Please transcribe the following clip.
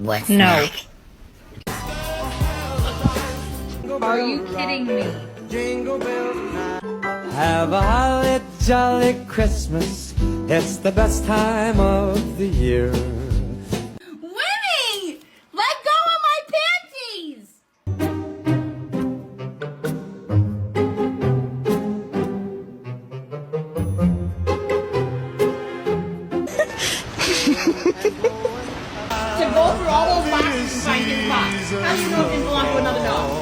What's No. that? Are you kidding me? Have a holly jolly Christmas. It's the best time of the year. Winnie! Let go of my panties! To go through all those boxes to find his box. How do you know it didn't belong to another dog?